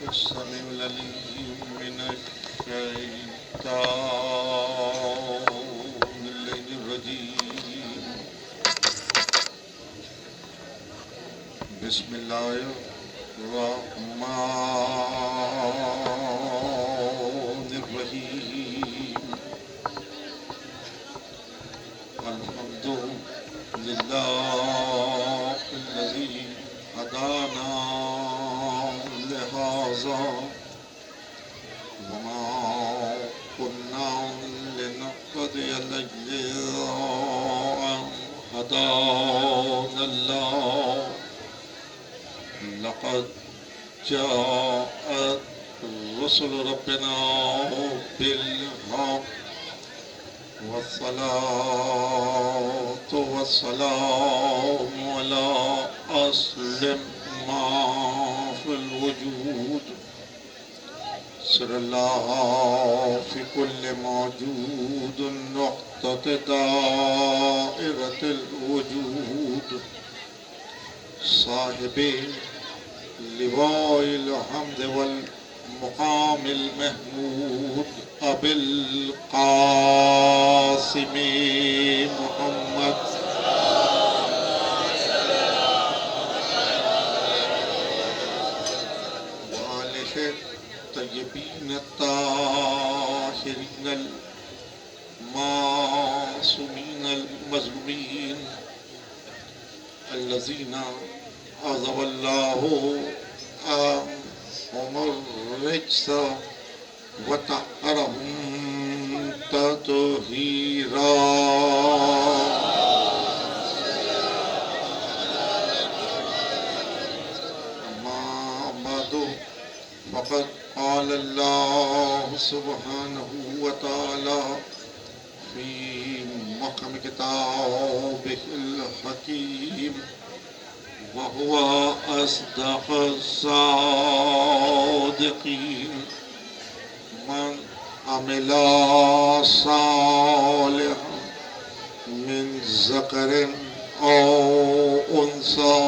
السميع العليم من الشيطان الرجيم. بسم الله الرحمن الرحيم. الحمد لله الذي هدانا لهذا وما كنا لنهتدي لولا أن هدانا الله. لقد جاءت رسل ربنا بالحق والصلاة والسلام على أسلم ما في الوجود. سر الله في كل موجود نقطة دائرة الوجود. صاحب لواء الحمد والمقام المحمود أبي القاسم محمد وآله الطيبين الطاهرين المعصومين المظلومين الذين عذب الله عنهم الرجس وطهرهم تطهيرا. أما بعد فقد قال الله سبحانه وتعالى في محكم كتابه الحكيم وهو أصدق الصادقين. من عمل صالحا من ذكر أو أنثى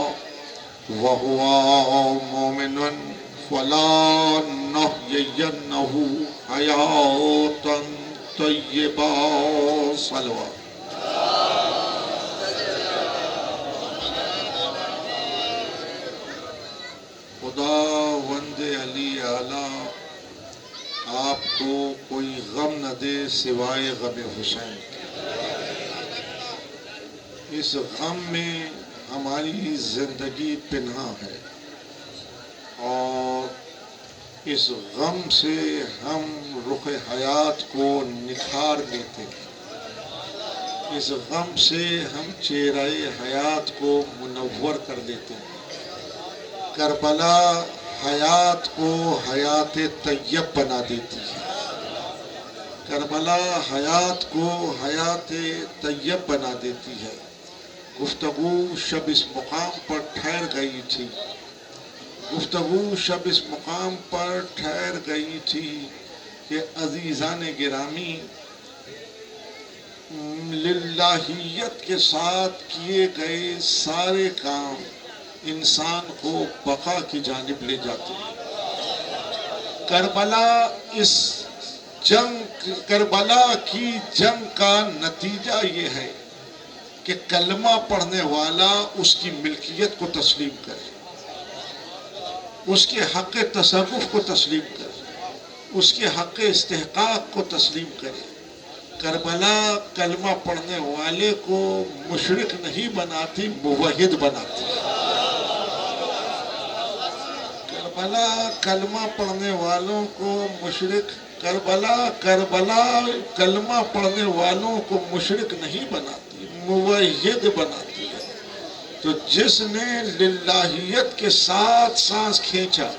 وهو مؤمن فلنحيينه حياة طيبة. صلوات. خداوند علی اعلیٰ آپ کو کوئی غم نہ دے سوائے غم حسین کے. اس غم میں ہماری زندگی پنہاں ہے اور اس غم سے ہم رخ حیات کو نکھار لیتے ہیں. اس غم سے ہم چہرہ حیات کو منور کر دیتے ہیں. کربلا حیات کو حیات طیب بنا دیتی ہے. کربلا حیات کو حیات طیب بنا دیتی ہے. گفتگو شب اس مقام پر ٹھہر گئی تھی. گفتگو شب اس مقام پر ٹھہر گئی تھی کہ عزیزان گرامی للہیت کے ساتھ کیے گئے سارے کام انسان کو بقا کی جانب لے جاتے ہیں. کربلا کی جنگ کا نتیجہ یہ ہے کہ کلمہ پڑھنے والا اس کی ملکیت کو تسلیم کرے، اس کے حق تصرف کو تسلیم کرے، اس کے حق استحقاق کو تسلیم کرے. کربلا کلمہ پڑھنے والے کو مشرک نہیں بناتی، موحد بناتی. کربلا کلمہ پڑھنے والوں کو مشرک کربلا کلمہ پڑھنے والوں کو مشرک نہیں بناتی، موحد بناتی ہے. تو جس نے للہیت کے ساتھ سانس کھینچا،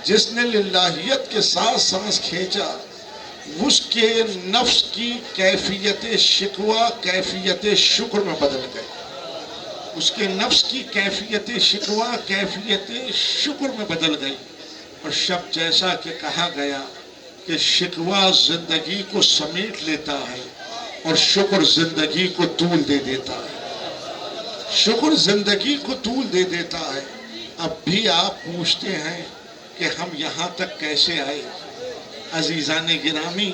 جس نے للہیت کے ساتھ سانس کھینچا، اس کے نفس کی کیفیت شکوہ کیفیت شکر میں بدل گئی. اس کے نفس کی کیفیت شکوہ کیفیت شکر میں بدل گئی. اور شب جیسا کہ کہا گیا کہ شکوہ زندگی کو سمیٹ لیتا ہے اور شکر زندگی کو طول دے دیتا ہے. شکر زندگی کو طول دے دیتا ہے. اب بھی آپ پوچھتے ہیں کہ ہم یہاں تک کیسے آئے۔ عزیزان گرامی،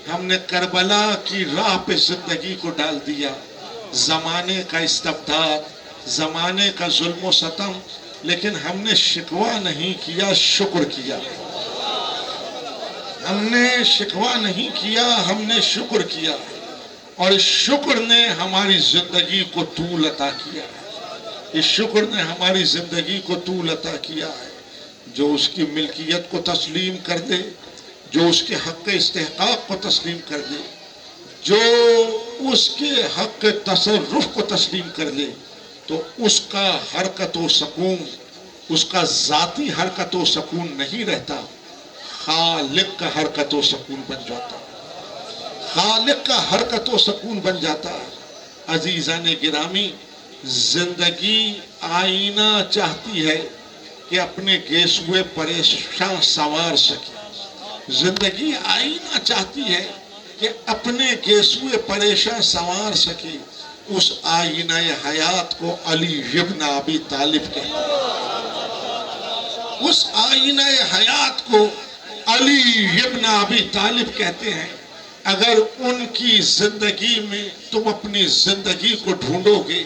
ہم نے کربلا کی راہ پہ زندگی کو ڈال دیا، زمانے کا استبداد، زمانے کا ظلم و ستم، لیکن ہم نے شکوہ نہیں کیا، شکر کیا۔ ہم نے شکوہ نہیں کیا، ہم نے شکر کیا، اور اس شکر نے ہماری زندگی کو طول عطا کیا ہے۔ اس شکر نے ہماری زندگی کو طول عطا کیا ہے۔ جو اس کی ملکیت کو تسلیم کر دے، جو اس کے حق استحقاق کو تسلیم کر دے، جو اس کے حق تصرف کو تسلیم کر لے، تو اس کا حرکت و سکون، اس کا ذاتی حرکت و سکون نہیں رہتا، خالق کا حرکت و سکون بن جاتا، خالق کا حرکت و سکون بن جاتا۔ عزیزان گرامی، زندگی آئینہ چاہتی ہے کہ اپنے گیسوئے پریشاں سنوار سکے۔ زندگی آئینہ چاہتی ہے کہ اپنے گیسوئے پریشاں سنوار سکے۔ اس آئینہ حیات کو علی ابن ابی طالب کہتے ہیں۔ اس آئینہ حیات کو علی ابن ابی طالب کہتے ہیں۔ اگر ان کی زندگی میں تم اپنی زندگی کو ڈھونڈو گے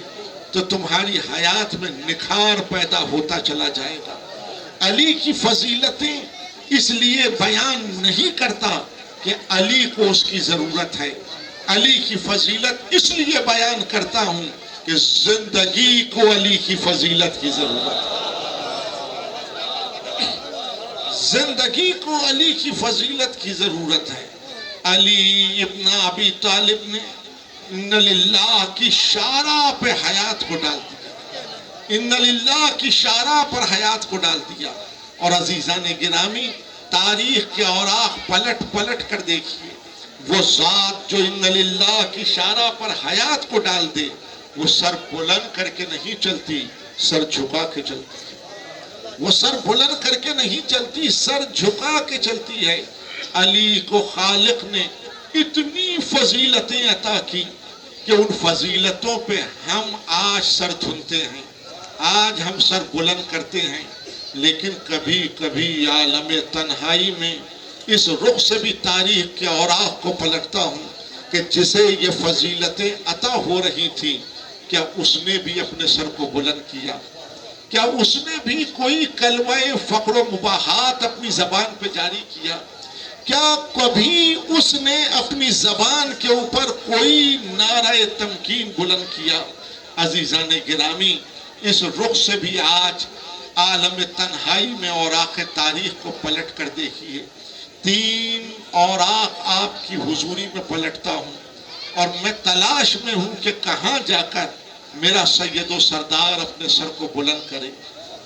تو تمہاری حیات میں نکھار پیدا ہوتا چلا جائے گا۔ علی کی فضیلتیں اس لیے بیان نہیں کرتا کہ علی کو اس کی ضرورت ہے، علی کی فضیلت اس لیے بیان کرتا ہوں کہ زندگی کو علی کی فضیلت کی ضرورت ہے۔ زندگی کو علی کی فضیلت کی ضرورت ہے۔ علی ابن ابی طالب نے ان للہ کی شارع پہ حیات کو ڈال دیا، ان للہ کی شارع پر حیات کو ڈال دیا۔ اور عزیزان گرامی، تاریخ کے اوراق پلٹ پلٹ کر دیکھیے، وہ ذات جو ان للہ کی شارع پر حیات کو ڈال دے، وہ سر بلند کر کے نہیں چلتی، سر جھکا کے چلتی ہے۔ وہ سر بلند کر کے نہیں چلتی، سر جھکا کے چلتی ہے۔ علی کو خالق نے اتنی فضیلتیں عطا کی کہ ان فضیلتوں پہ ہم آج سر دھنتے ہیں، آج ہم سر بلند کرتے ہیں۔ لیکن کبھی کبھی عالم تنہائی میں اس رخ سے بھی تاریخ کے اوراق کو پلٹتا ہوں کہ جسے یہ فضیلتیں عطا ہو رہی تھیں، کیا اس نے بھی اپنے سر کو بلند کیا؟ کیا اس نے بھی کوئی کلمہ فقر و مباحات اپنی زبان پہ جاری کیا؟ کیا کبھی اس نے اپنی زبان کے اوپر کوئی نعرہ تمکین بلند کیا؟ عزیزان گرامی، اس رخ سے بھی آج عالم تنہائی میں اوراق تاریخ کو پلٹ کر دیکھیے۔ 3 اوراق آپ کی حضوری میں پلٹتا ہوں، اور میں تلاش میں ہوں کہ کہاں جا کر میرا سید و سردار اپنے سر کو بلند کرے،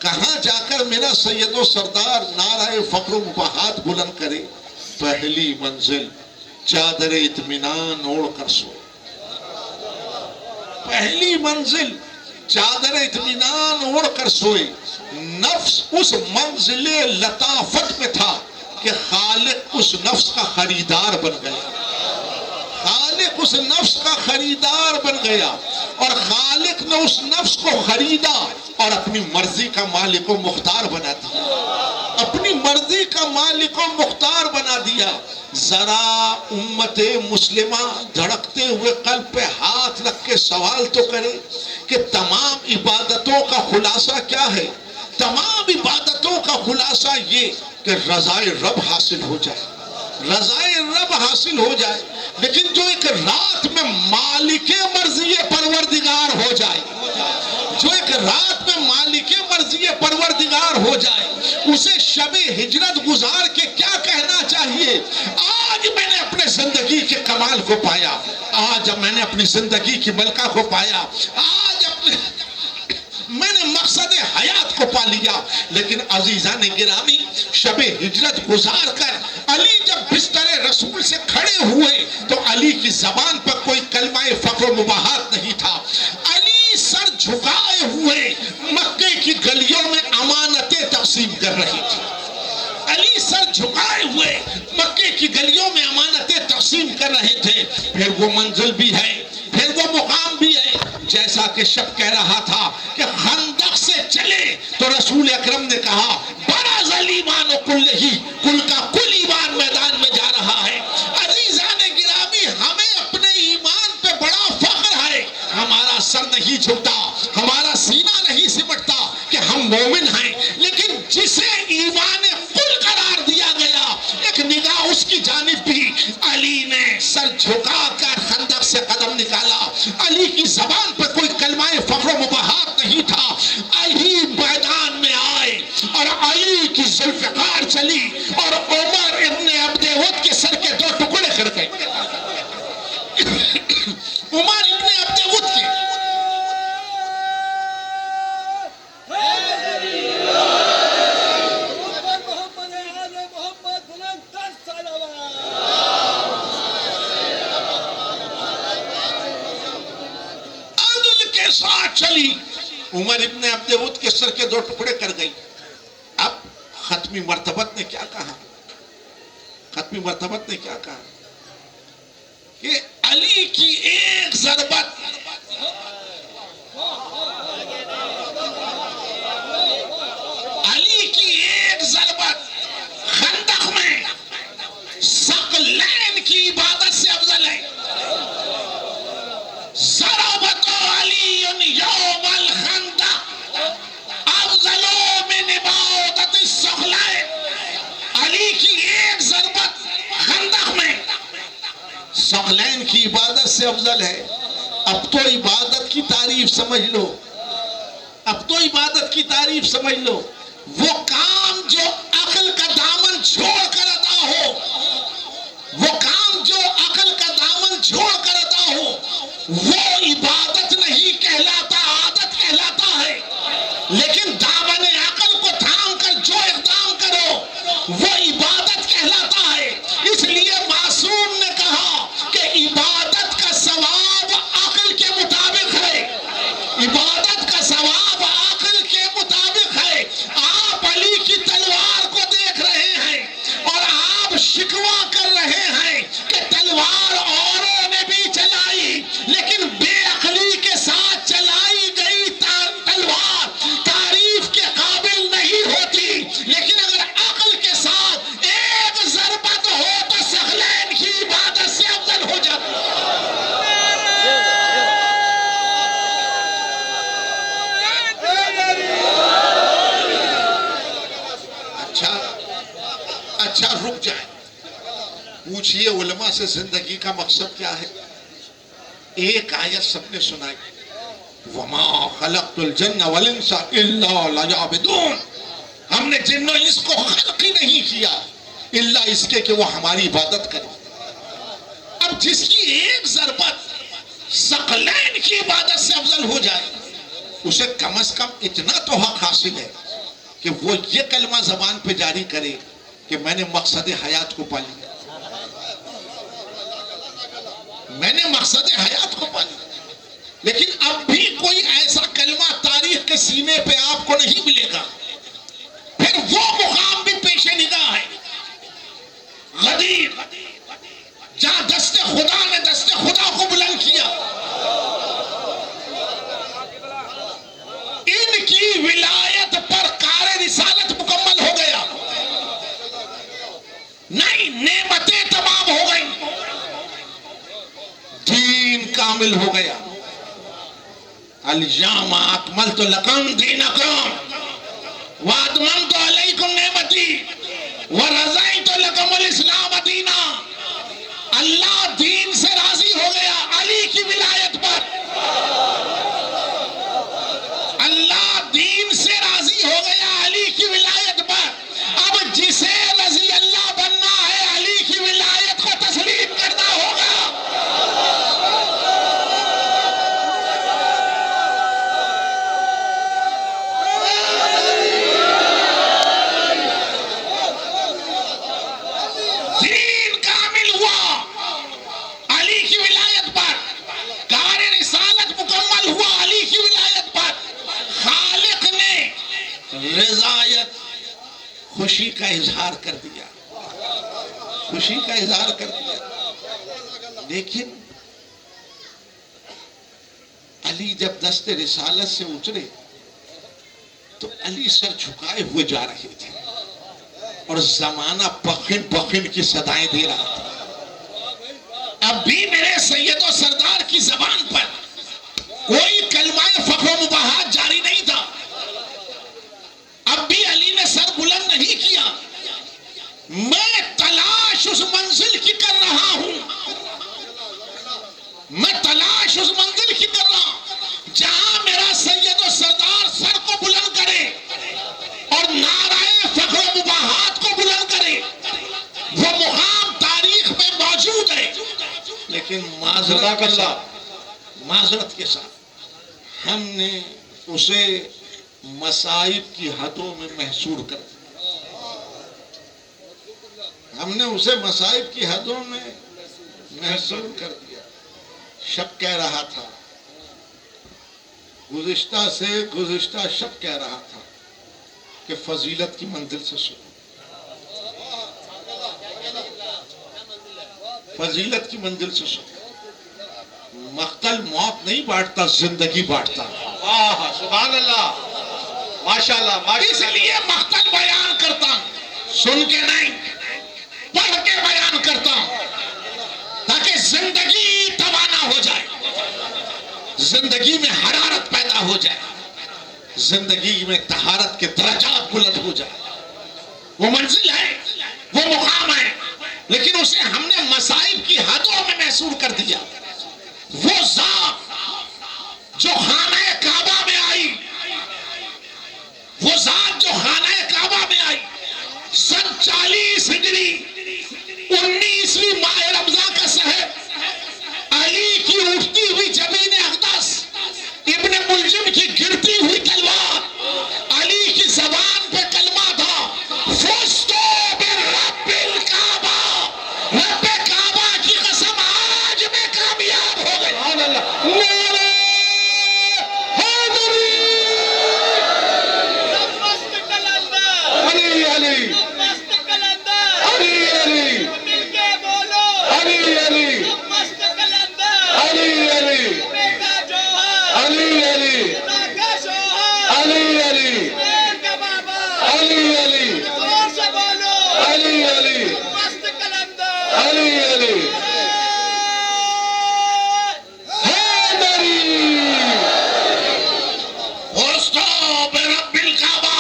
کہاں جا کر میرا سید و سردار نعرہ فقر و مباحات بلند کرے۔ پہلی منزل چادر اطمینان اوڑھ کر سوئے، پہلی منزل چادر اطمینان اوڑھ کر سوئے۔ نفس اس منزل لطافت میں تھا کہ خالق اس نفس کا خریدار بن گیا، خالق اس نفس کا خریدار بن گیا، اور خالق نے اس نفس کو خریدا اور اپنی مرضی کا مالک و مختار بنا دیا، اپنی مرضی کا مالک و مختار بنا دیا۔ ذرا امت مسلمہ دھڑکتے ہوئے قلب پہ ہاتھ رکھ کے سوال تو کرے کہ تمام عبادتوں کا خلاصہ کیا ہے؟ تمام عبادتوں کا خلاصہ یہ کہ رضائے رب حاصل ہو جائے، رضائے رب حاصل ہو جائے۔ لیکن جو ایک رات میں مالک مرضی پروردگار ہو جائے، جو ایک رات میں مالک مرضی پروردگار ہو جائے، اسے شب ہجرت گزار کے کیا کہنا چاہیے؟ آج میں نے اپنے زندگی کے کمال کو پایا، آج میں نے اپنی زندگی کی ملکہ کو پایا، آج میں نے مقصد حیات کو پا لیا۔ لیکن عزیزان گرامی، شب ہجرت گزار کر علی جب بستر رسول سے کھڑے ہوئے تو علی کی زبان پر کوئی کلمہ فقر و مباحات نہیں تھا۔ علی سر جھکائے ہوئے مکے کی گلیوں میں امانتیں تقسیم کر رہی تھی، علی سر جھکائے ہوئے مکے کی گلیوں میں امانتیں تقسیم کر رہے تھے۔ پھر وہ منزل بھی ہے، پھر وہ مقام بھی ہے، جیسا کہ شب کہہ رہا تھا کہ خندق سے چلے تو رسول اکرم نے کہا برز الایمان ہی کل کا کل ایمان میدان میں جا رہا ہے۔ عزیزان گرامی، ہمیں اپنے ایمان پہ بڑا فخر ہے، ہمارا سر نہیں جھکتا، ہمارا سینہ نہیں سمٹتا کہ ہم مومن ہیں، لیکن جسے ایمان کل قرار دیا گیا، ایک نگاہ اس کی جانب بھی علی نے سر جھکا کر خندق سے قدم نکالا۔ علی کی زبان پر کوئی کلمہ فخر و مباحات نہیں تھا۔ علی میدان میں آئے اور علی کی ذوالفقار چلی اور عمر ابن عبد ود کے سر کے 2 ٹکڑے کر گئے۔ عمر ابن عبد ود کے ساتھ چلی، عمر ابن عبد ود کے سر کے 2 ٹکڑے کر گئی۔ اب ختمی مرتبت نے کیا کہا؟ ختمی مرتبت نے کیا کہا کہ علی کی ایک ضربت خندق میں ثقلین کی عبادت سے افضل ہے۔ ضربت علی یوم الخندق افضل من عبادت الثقلین۔ علی کی ایک ضربت خندق میں ثقلین کی عبادت سے افضل ہے۔ اب تو عبادت کی تعریف سمجھ لو، اب تو عبادت کی تعریف سمجھ لو۔ وہ کام جو عقل کا دامن چھوڑ کر ادا ہو، وہ کام جو عقل کا دامن چھوڑ کر ادا ہو، وہ عبادت نہیں کہلاتا، عادت کہلاتا ہے۔ لیکن دامن عقل کو تھام کر جو اقدام کرو وہ عبادت کہلاتا ہے۔ اس لیے معصوم نے کہا کہ عبادت کا ثواب عقل کے مطابق ہے، عبادت کا ثواب عقل کے مطابق ہے۔ آپ علی کی تلوار کو دیکھ رہے ہیں اور آپ شکوہ کر رہے ہیں کہ تلوار اوروں نے بھی چلائی، لیکن بے عقلی کے ساتھ چلائی گئی تلوار تعریف کے قابل نہیں ہوتی۔ لیکن اگر عقل کے ساتھ ایک ضربت ہو تو ثقلین کی عبادت سے افضل ہو جاتی۔ اچھا رک جائیں، پوچھئے علماء سے زندگی کا مقصد کیا ہے؟ ایک آیت سب نے سنائی، وَمَا خَلَقْتُ الْجَنَّ وَالْإِنسَ إِلَّا لِيَعْبُدُونِ۔ ہم نے جن و انس کو خلق ہی نہیں کیا الا اس کے کہ وہ ہماری عبادت کریں۔ اب جس کی ایک ضربت ثقلین کی عبادت سے افضل ہو جائے، اسے کم از کم اتنا تو حق حاصل ہے کہ وہ یہ کلمہ زبان پہ جاری کرے کہ میں نے مقصد حیات کو پا لیا، میں نے مقصد حیات کو پا لیا۔ لیکن اب بھی کوئی ایسا کلمہ تاریخ کے سینے پہ آپ کو نہیں ملے گا۔ پھر وہ مقام بھی پیش نگاہ ہے، غدیر، جہاں دست خدا نے دست خدا کو بلند کیا۔ ان کی ولایت پر کار رسالت مکمل ہو گیا، نئی نعمتیں تمام ہو گئیں، دین کامل ہو گیا۔ الیوم اکملت لکم دینکم واتممت علیکم نعمتی ورضیت لکم الاسلام دینا۔ اللہ دین سے راضی ہو گیا علی کی ولایت پر، اللہ دین سے راضی ہو گیا علی کی ولایت پر۔ اب جسے رضی اللہ بننا ہے علی کی ولایت کو تسلیم کرنا ہوگا۔ دین کامل ہوا علی کی ولایت پر، کار رسالت مکمل ہوا علی کی ولایت پر۔ خالق نے رضایت، خوشی کا اظہار کر دیا، خوشی کا اظہار کر دیا۔ لیکن علی جب دست رسالت سے اترے تو علی سر جھکائے ہوئے جا رہے تھے، اور زمانہ بخن بخن کی صدائیں دے رہا تھا. اب بھی میرے سید و سردار کی زبان پر کوئی کلمہ فخر و مباحات جاری نہیں تھا. اب بھی علی نے سر بلند نہیں کیا. میں تلاش اس منزل کی کر رہا ہوں. میں تلاش اس منزل کی کر رہا ہوں جہاں میرا سید و سردار سر کو بلند کرے اور نعرہ فخر و مباحات کو بلند کرے. وہ مقام تاریخ میں موجود ہے. لیکن معذرت کے ساتھ ہم نے اسے مصائب کی حدوں میں محصور کر دیا. ہم نے اسے مصائب کی حدوں میں محصور کر دیا. شب کہہ رہا تھا, گزشتہ شب کہہ رہا تھا کہ فضیلت کی منزل سے سنو. فضیلت کی منزل سے سنو. مقتل موت نہیں بانٹتا, زندگی بانٹتا. سبحان اللہ, ماشاءاللہ. اس لیے مقتل بیان کرتا ہوں, سن کے نہیں پڑھ کے بیان کرتا ہوں, تاکہ زندگی توانا ہو جائے, زندگی میں حرارت پیدا ہو جائے, زندگی میں طہارت کے درجات بلند ہو جائے. وہ منزل ہے, وہ مقام ہے, لیکن اسے ہم نے مصائب کی حدوں میں محصور کر دیا. وہ ذات جو خانہ کعبہ میں آئی, وہ ذات جو خانہ کعبہ میں آئی سن 40 ہجری 19ویں ماہ رمضان کا شہر, علی کی اٹھتی ہوئی جبین اقدس, ابن ملجم کی گرتی ہوئی تلوار, علی کی زبان پہ کلمہ تھا فزت برب الکعبہ, رب کعبہ کی قسم آج میں کامیاب ہو گئی. سبحان اللہ. علی علی علی علی علی علی علی علی علی علی علی علی علی علی علی علی علی علی رب الکعبہ,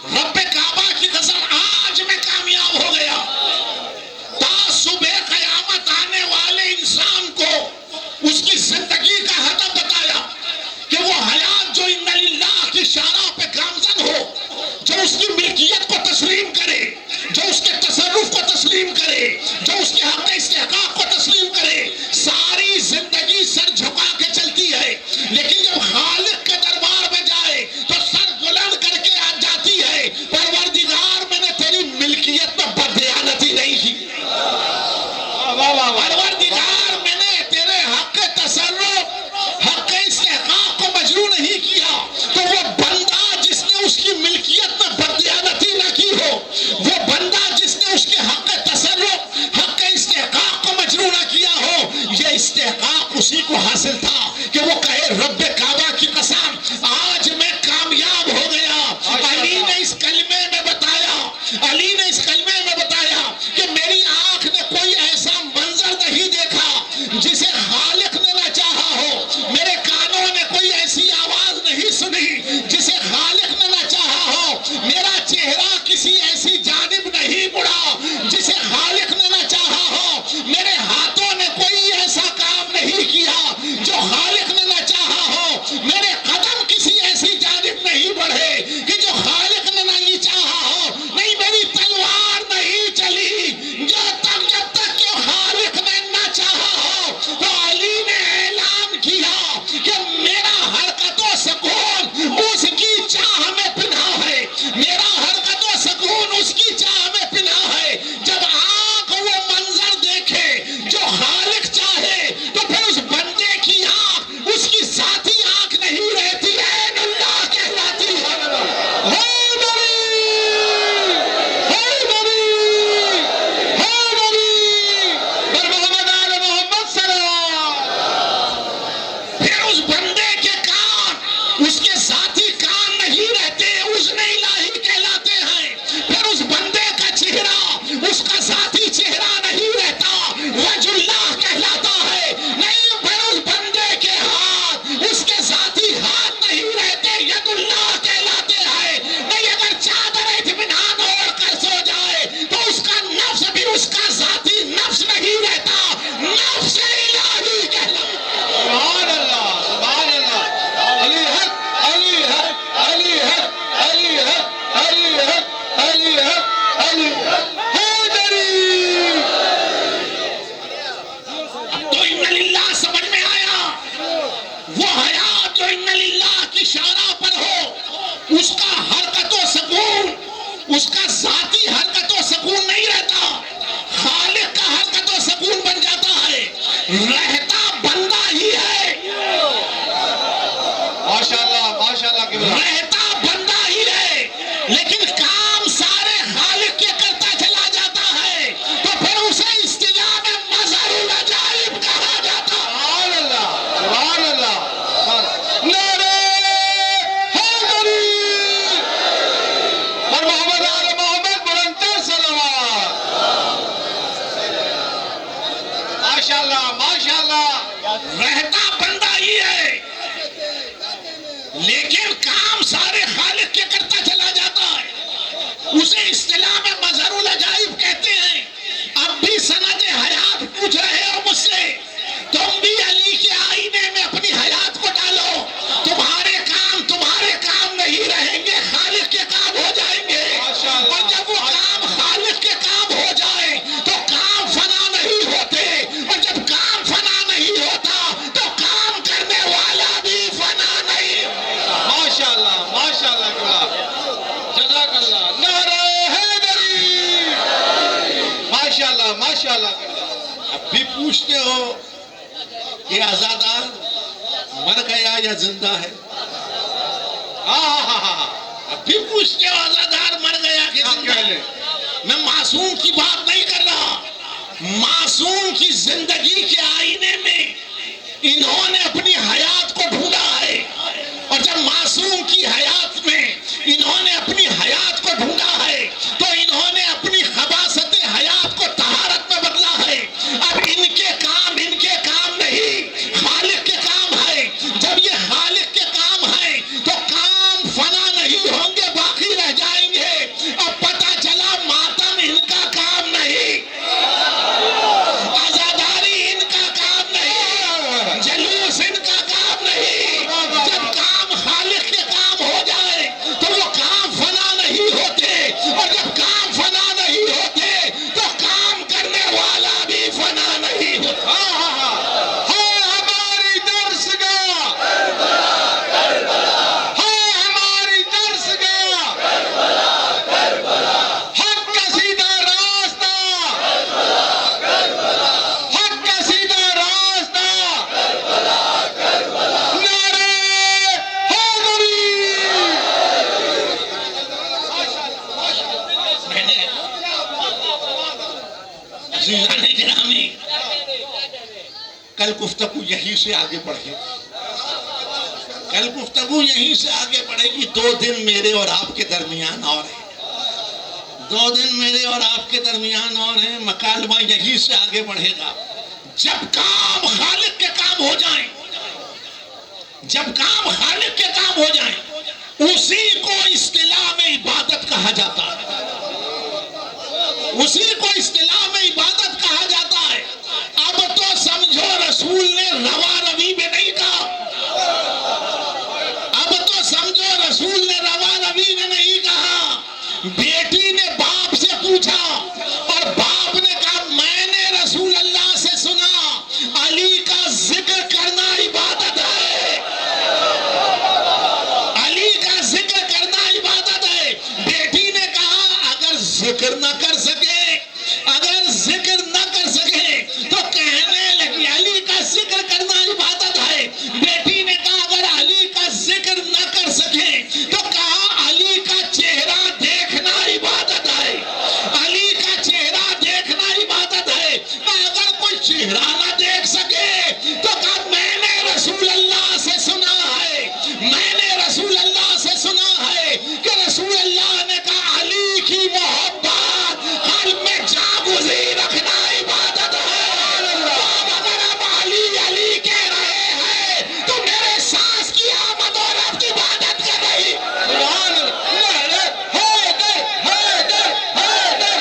رب کعبہ کی قسم آج میں کامیاب ہو گیا. تا صبح قیامت آنے والے انسان کو اس کی زندگی کا ہدف بتایا کہ وہ حیات جو ان للہ کی شارع پہ گامزن ہو, جو اس کی ملکیت کو تسلیم کرے, جو اس کے تصرف کو تسلیم کرے, جو اس کے حق استحقاق کو تسلیم کرے, ساری زندگی سر جھکا کے چلتی ہے, لیکن جب خالق کے دربار میں جائے تو سر بلند کر کے آ جاتی ہے, پروردگار میں نے تیری ملکیت میں بددیانتی نہیں کی, پروردگار میں نے تیرے حق تصرف حق استحقاق کو مجروح نہیں کیا. تو وہ بندہ جس نے اس کی ملکیت میں بددیانتی نہ کی ہو, وہ بندہ جس نے اس کے حق تصرف حق استحقاق کو مجروح نہ کیا ہو, یہ استحقاق اسی کو حاصل تھا کہ وہ کہے رب کعبہ کی قسم آج میں کامیاب ہو گیا. علی نے اس کلمے میں بتایا, علی نے اس کلمے میں بتایا کہ میری آنکھ نے کوئی ایسا منظر نہیں دیکھا جسے خالق نے نہ چاہا ہو, میرے کانوں نے کوئی ایسی آواز نہیں سنی جسے خالق نے نہ چاہا ہو, میرا چہرہ کسی ایسی جانب نہیں مڑا جسے خالق نے نہ چاہا ہو, میرے ہاتھوں نے کوئی ایسا کام نہیں کیا جو خالق نے نہ چاہا ہو, میرے قدم کسی ایسی جانب نہیں بڑھے کہ جو خالق نے نہیں چاہا ہو, نہیں میری تلوار نہیں چلی جب تک کہ خالق نے نہ چاہا ہو. تو علی نے اعلان کیا کہ میرا حرکت و سکون اس کی چاہ میں پنہا ہے, میرا حرکت و سکون اس کی چاہ اس کا ذاتی حرکت و سکون نہیں رہتا، خالق کا حرکت و سکون بن جاتا ہے، رہتا بندہ ہی ہے، ماشاءاللہ قبلہ، رہتا بندہ ہی ہے، لیکن کام سارے خالق کے کرتا چلا جاتا ہے، تو پھر اسے اصطلاح میں مظہر العجائب کہا جاتا ہے۔ سبحان اللہ، سبحان اللہ، نعرہ حیدری اور محمد آل محمد بلند صلوات۔ ماشاءاللہ ماشاءاللہ، رہتا بندہ ہی ہے، لیکن کام سارے خالق کے کرتا چلا جاتا ہے، اسے اصطلاح میں مظہر العجائب کہتے ہیں۔ اب بھی سند حیات پوچھ رہے ہو مجھ سے، تم بھی علی کے آئینے میں اپنی حیات کو ڈالو، تمہارے کام نہیں رہیں گے، خالق کے کام ہو جائیں گے، اور جب وہ کام خالق کے کام ہو جائے تو کام فنا نہیں ہوتے، اور جب کام فنا نہیں ہوتا تو کام کرنے والا بھی فنا نہیں ہوتا۔ ماشاءاللہ ماشاءاللہ قبلہ، جزاک اللہ، نعرہ حیدری، ماشاءاللہ ماشاءاللہ قبلہ۔ اب بھی پوچھتے ہو کہ آزادار مر گیا یا زندہ ہے؟ ہاں اب بھی پوچھتے ہو آزادار مر گیا کہ زندہ ہے؟ میں معصوم کی بات نہیں کر رہا، معصوم کی زندگی کے آئینے میں انہوں نے اپنی حیات کو ڈھونڈا ہے، اور جب معصوم کی حیات میں انہوں نے اپنی حیات کو ڈھونڈا ہے تو انہوں نے اپنی خباثت حیات کو طہارت میں بدلا ہے۔ اب ان کے کام نہیں، خالق کے کام ہے، جب یہ خالق کے کام ہے تو کام فنا نہیں ہوں گے، باقی رہ جائیں گے۔ اب پتہ چلا ماتم ان کا کام نہیں، آزاداری ان کا کام نہیں، جلوس ان کا کام نہیں۔ جب کام خالق کے کام ہو جائے تو وہ کام فنا نہیں ہوتے، اور جب کام فنا نہیں ہوتے تو کام کرنے والا بھی فنا نہیں ہوتا۔ ہماری درس گاہ، ہماری درس گاہ، حق کا سیدھا راستہ، حق کا سیدھا راستہ، نعرہ حیدری۔ میں نے عزیزان گرامی کل گفتگو یہیں سے آگے بڑھے گی، 2 دن میرے اور آپ کے درمیان اور ہیں، 2 دن میرے اور آپ کے درمیان اور ہیں، مکالمہ یہیں سے آگے بڑھے گا۔ جب کام خالق کے کام ہو جائیں، جب کام خالق کے کام ہو جائیں، اسی کو اصطلاح میں عبادت کہا جاتا ہے، اسی کو اصطلاح میں عبادت کہا جاتا ہے۔ اب تو سمجھو رسول نے روا روی میں نہیں کہا، اب تو سمجھو رسول نے روا روی میں نہیں کہا۔ بیٹی نے باپ سے پوچھا اور باپ نے کہا میں نے رسول اللہ سے سنا علی کا ذکر کرنا عبادت ہے، علی کا ذکر کرنا عبادت ہے۔ بیٹی نے کہا اگر ذکر نہ کر سکے تو کہنے لگی علی کا ذکر کرنا عبادت ہے۔ بیٹی نے کہا اگر علی کا ذکر نہ کر سکے تو کہا علی کا چہرہ دیکھنا عبادت ہے، علی کا چہرہ دیکھنا عبادت ہے۔ اگر کوئی چہرہ نہ دیکھ سکے تو کہا میں نے رسول اللہ سے سنا ہے، میں نے رسول اللہ سے سنا ہے کہ رسول اللہ نے کہا علی کی محبت قلب میں جاگزی رکھنا عبادت ہے۔ تو اگر اب علی کہہ رہے ہیں تو میرے سانس کی آمد اور رفت عبادت کر رہی۔ سبحان اللہ، حیدر حیدر حیدر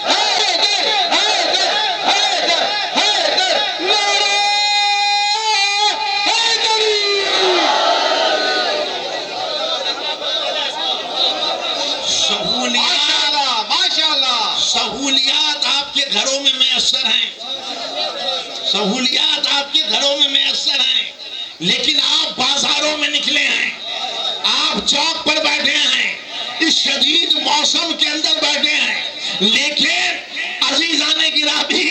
حیدر حیدر حیدر حیدر، نعرہ حیدری۔ ماشاءاللہ ماشاءاللہ، سہولیات آپ کے گھروں میں میسر ہیں، سہولیات آپ کے گھروں میں میسر ہیں، لیکن آپ بازاروں میں نکلے ہیں، آپ چوک پر بیٹھے ہیں، اس شدید موسم موسم کے اندر بیٹھے ہیں، لیکن عزیزان گرامی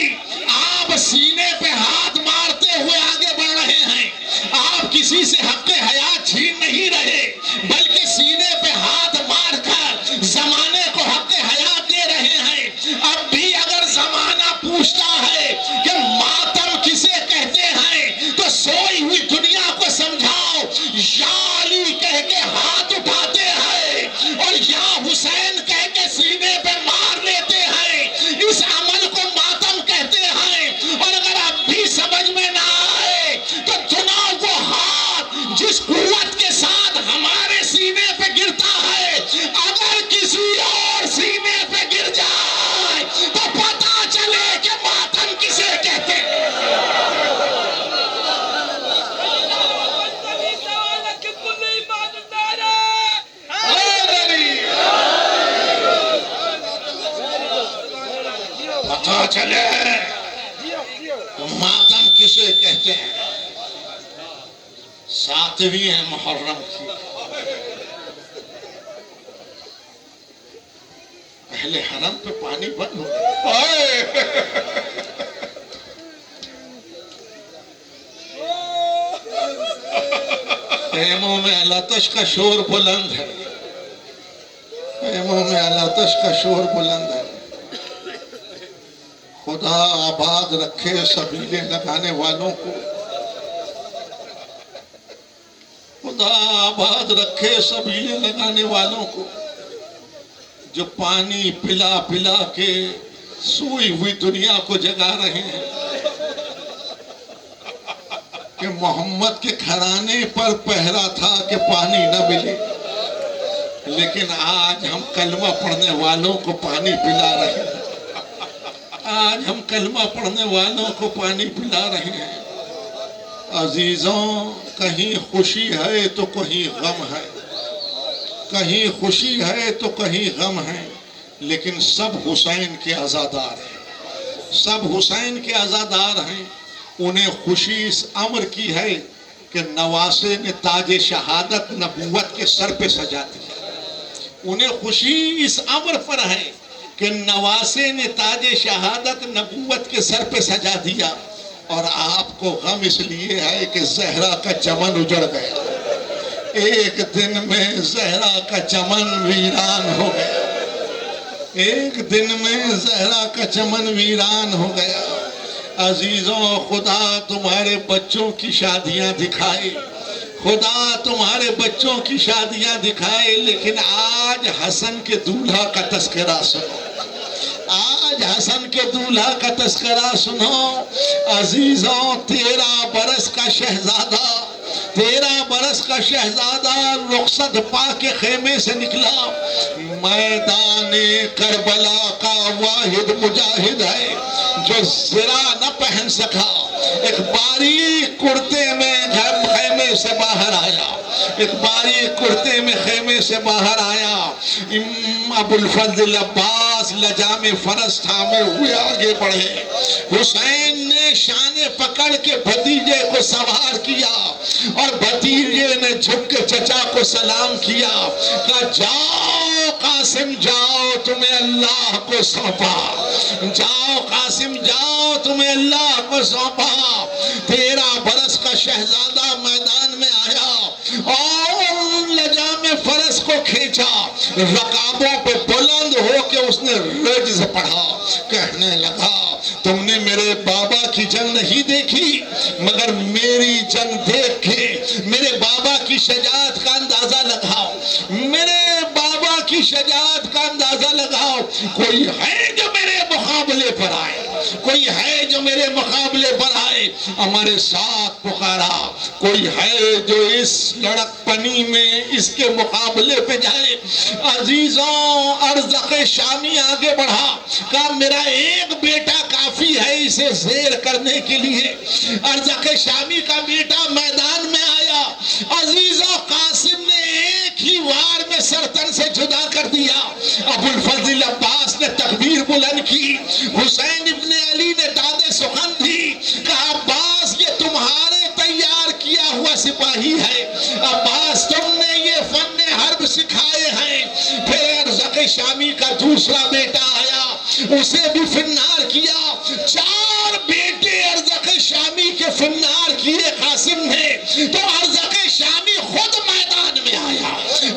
آپ سینے پہ ہاتھ مارتے ہوئے آگے بڑھ رہے ہیں۔ آپ کسی سے حق حیات چھین نہیں رہے، بلکہ سینے پہ ہاتھ مار کر زمانے کو حق حیات دے رہے ہیں۔ اب بھی اگر زمانہ پوچھتا ہے کہ ماتم کسے کہتے ہیں تو سوئی ہوئی دنیا کو سمجھاؤ، یا علی کہہ کے ہاتھ اٹھاتے ہیں اور یا حسین کہہ کے سینے پہ مار لیتے ہیں، اس عمل کو ماتم کہتے ہیں۔ اور اگر اب بھی سمجھ میں نہ آئے تو چناؤ وہ ہاتھ جس قوت کے ساتھ ہمارے سینے پہ گرتا ہے، اگر کسی اور سینے پہ گر جائے تو پتا چلے کہ ماتم کسے کہتے ہیں۔ پتا چلے ماتم کسے کہتے ہیں۔ ساتویں ہے محرم کی، پہلے حرم پہ پانی بند ہو گیا۔ خیموں میں الاتش کا شور بلند ہے، خیموں میں الاتش کا شور بلند ہے۔ خدا آباد رکھے سبیلے لگانے والوں کو، خدا آباد رکھے سبیلے لگانے والوں کو، جو پانی پلا پلا کے سوئی ہوئی دنیا کو جگا رہے ہیں کہ محمد کے گھرانے پر پہرا تھا کہ پانی نہ ملے، لیکن آج ہم کلمہ پڑھنے والوں کو پانی پلا رہے ہیں۔ آج ہم کلمہ پڑھنے والوں کو پانی پلا رہے ہیں۔ عزیزوں، کہیں خوشی ہے تو کہیں غم ہے، کہیں خوشی ہے تو کہیں غم ہے، لیکن سب حسین کے عزادار ہیں، سب حسین کے عزادار ہیں۔ انہیں خوشی اس امر کی ہے کہ نواسے نے تاج شہادت نبوت کے سر پہ سجا دیا۔ انہیں خوشی اس امر پر ہے کہ نواسے نے تاج شہادت نبوت کے سر پہ سجا دیا، اور آپ کو غم اس لیے ہے کہ زہرا کا چمن اجڑ گیا۔ ایک دن میں زہرا کا چمن ویران ہو گیا، ایک دن میں زہرا کا چمن ویران ہو گیا۔ عزیزوں، خدا تمہارے بچوں کی شادیاں دکھائے، خدا تمہارے بچوں کی شادیاں دکھائے، لیکن آج حسن کے دولہا کا تذکرہ سنو، آج حسن کے دولہا کا تذکرہ سنو۔ عزیزوں، 13 برس کا شہزادہ، 13 برس کا شہزادہ رخصت پا کے خیمے سے نکلا۔ میدان کربلا کا واحد مجاہد ہے جو زرہ نہ پہن سکا، ایک باریک کرتے میں خیمے سے باہر آیا، ایک باریک کرتے میں خیمے سے باہر آیا۔ ابو الفضل عباس لجام فرس تھامے ہوئے آگے بڑھے۔ حسین نے شانے پکڑ کے بھتیجے کو سوار کیا، اور بھتیجے نے جھک کے چچا کو سلام کیا، کہا جاؤ قاسم جاؤ، تمہیں اللہ کو سونپا، جاؤ قاسم جاؤ، تمہیں اللہ کو سونپا۔ 13 برس کا شہزادہ میدان میں آیا اور لجام فرس کو کھینچا، رکابوں پہ بلند ہو کے اس نے رجز پڑھا، کہنے لگا تم نے میرے بابا کی جنگ نہیں دیکھی، مگر میری جنگ دیکھ کے میرے بابا کی شجاعت کا اندازہ لگاؤ، میرے بابا کی شجاعت کا اندازہ لگاؤ۔ کوئی ہے جو میرے مقابلے پر آئے، کوئی ہے جو میرے مقابلے پر آئے۔ ہمارے ساتھ پکارا، کوئی ہے جو اس لڑک پنی میں اس کے مقابلے پہ جائے۔ عزیزوں، ارزق شامی آگے بڑھا، کہا میرا ایک بیٹا کافی ہے اسے زیر کرنے کے لیے۔ ارزق شامی کا بیٹا میدان میں آیا، عزیزوں قاسم نے ایک ہی وار میں سرتن سے جدا کر دیا۔ ابو الفضل عباس نے تکبیر بلند کی، حسین ابن علی نے داد سخن دی، کہا عباس یہ تمہارے تیار کیا ہوا سپاہی ہے، عباس تم نے یہ فن حرب سکھائے ہیں۔ پھر ارزق شامی کا دوسرا بیٹا آیا، اسے بھی فنار کیا۔ 4 بیٹے ارزق شامی کے فنار کیے قاسم نے، تو ارزق شامی خود میدان میں آیا،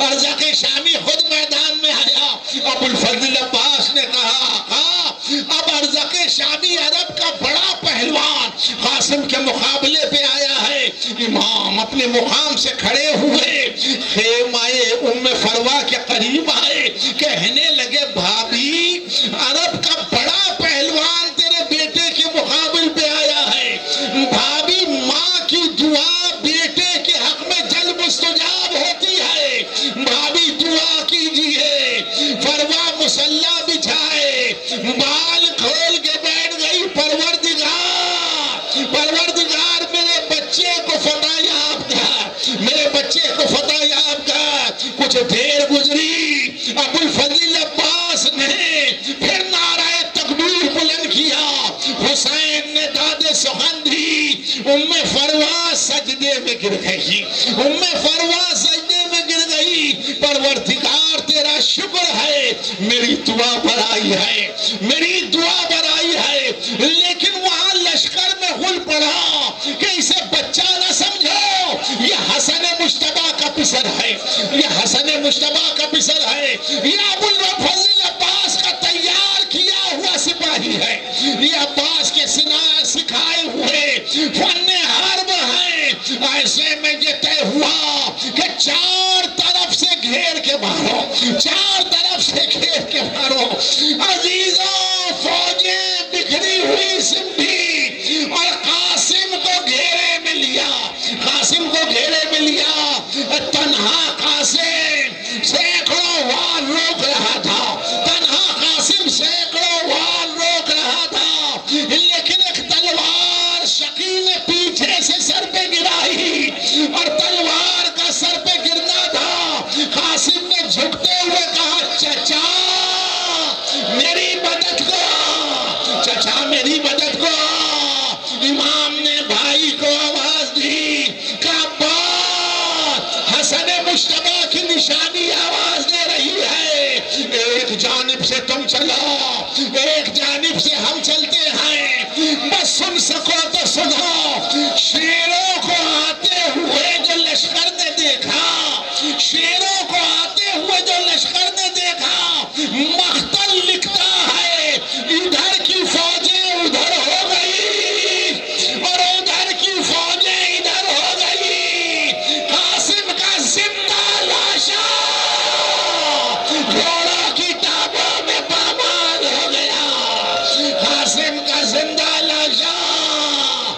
ارزق شامی خود میدان میں آیا۔ ابو الفضل عباس نے کہا آقا اب ارزق شامی عرب کا بڑا پہلوان قاسم کے مقابلے پہ آیا ہے۔ امام اپنے مقام سے کھڑے ہوئے، خیمہ ام فروا کے قریب آئے، کہنے لگے بھابی عرب کا بڑا پہلوان تیرے بیٹے کے مقابل پہ آیا ہے۔ بھابی ماں کی دعا بیٹے کے حق میں جلب مستجاب ہوتی ہے، بھابی دعا کیجئے۔ فروا مصلی بچھائے، بال کھول کے بیٹھ گئی، پروردگار میرے بچے کو فتح یاب کر، میرے بچے کو فتح یاب کر۔ کچھ دیر گزری، ابو الفضل عباس نے پھر نعرہ تکبیر بلند کیا، حسین نے داد سخن دی، ام فروا سجدے میں گر گئی، ام فروا سجدے میں گر گئی۔ پروردگار تیرا شکر ہے، میری دعا برائی ہے، میری دعا برائی ہے۔ لیکن وہاں لشکر میں غل پڑا کہ اسے بچہ نہ سمجھو، یہ حسن مجتبیٰ کا پسر ہے، یہ حسن مجتبیٰ کا پسر ہے، یہ ابو الفضل عباس کا تیار کیا ہوا سپاہی ہے، یہ عباس کے سکھائے ہوئے فن حرب ہے۔ ایسے میں یہ طے ہوا کہ 4 طرف سے گھیر کے مارو، 4 طرف سے گھیر کے مارو۔ عزیزوں فوجیں بکھری ہوئی سمبھی اور قاسم کو گھیرے میں لیا، قاسم کو گھیرے میں لیا۔ تنہا قاسم سینکڑوں وار روک رہا تھا، تنہا قاسم سینکڑوں وار روک رہا تھا، لیکن ایک تلوار شقی نے پیچھے سے سر پہ گرائی، اور تلوار کا سر پہ گرنا تھا۔ قاسم نے جھکتے ہوئے کہا چچا میری مدد کو، چچا میری مدد کو۔ امام نے بھائی کو آواز دی کہ عباس حسن مجتبیٰ کی نشانی آواز دے رہی ہے، ایک جانب سے تم چلو، ایک جانب سے ہم چلتے ہیں، بس سن سکو تو سنو۔ شیروں کو آتے ہوئے جو لشکر نے دیکھا، شیروں کو آتے ہوئے جو لشکر نے دیکھا، مقتل لکھتا ہے ادھر کی فوجیں ادھر ہو گئی اور ادھر کی فوجیں ادھر ہو گئی۔ قاسم کا زندہ لاشا گھوڑوں کی ٹانگوں میں پامال ہو گیا، قاسم کا زندہ لاشا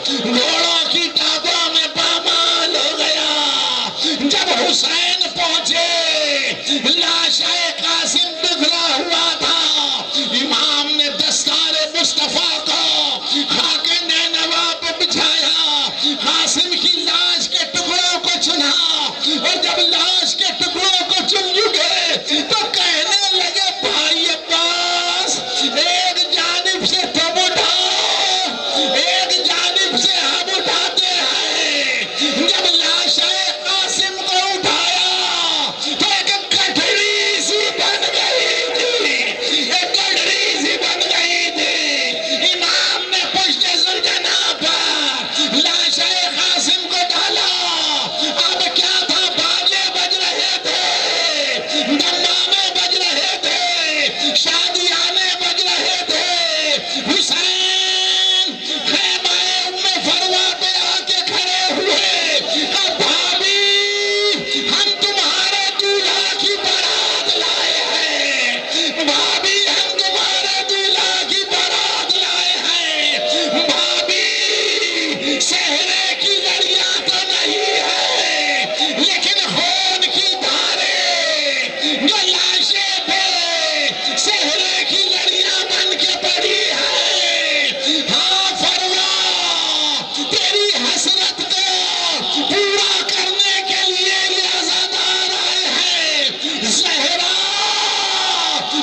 گھوڑوں کی ٹانگوں میں پامال ہو گیا۔ جب حسین پہنچے، لاشا قاسم بکھرا ہوا تھا، امام نے دستار مصطفیٰ کو خاک نینوا پہ بچھایا، قاسم کی لاش کے ٹکڑوں کو چنا، اور جب لاش کے ٹکڑوں کو چن چکے تو کہنے لگے بھائی عباس ایک جانب سے تم اٹھاؤ، ایک جانب سے ہم اٹھاتے ہیں۔ جب لاشا قاسم کو اٹھایا تو ایک گٹھڑی سی بن گئی تھی، ایک گٹھڑی سی بن گئی تھی۔ امام نے پشت زرجنا پر لاشا قاسم کو ڈالا، اب کیا تھا، باجے بج رہے تھے، دمامے بج رہے تھے، شادیانے بج رہے تھے۔ حسین خیمہ ام فروا پہ آ کے کھڑے ہوئے، اب بھابی ہم تمہارے دولہا کی بارات لائے ہیں، بھابی ہم تمہارے دولہا کی بارات لائے ہیں۔ بھابی صحرے کی لڑیاں تو نہیں ہے، لیکن خون کی دھاریں جو لاشے پہ صحرے کی لڑیاں بن کے پڑی ہے۔ ہاں فروا تیری حسرت کو پورا کرنے کے لیے یہ عزادار آئے ہیں۔ زہرا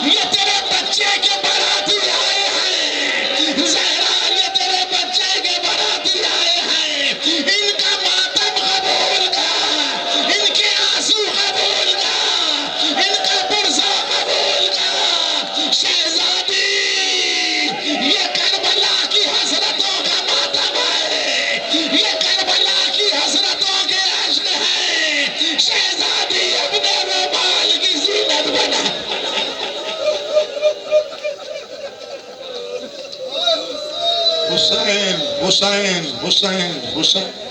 یہ تیرے بچے کے باراتی آئے ہیں، زہرا یہ تیرے بچے کے باراتی آئے ہیں، ان کا ماتم قبول کر، ان کے آنسو قبول کر، ان کا برسا قبول کر۔ حسین حسین حسین حسین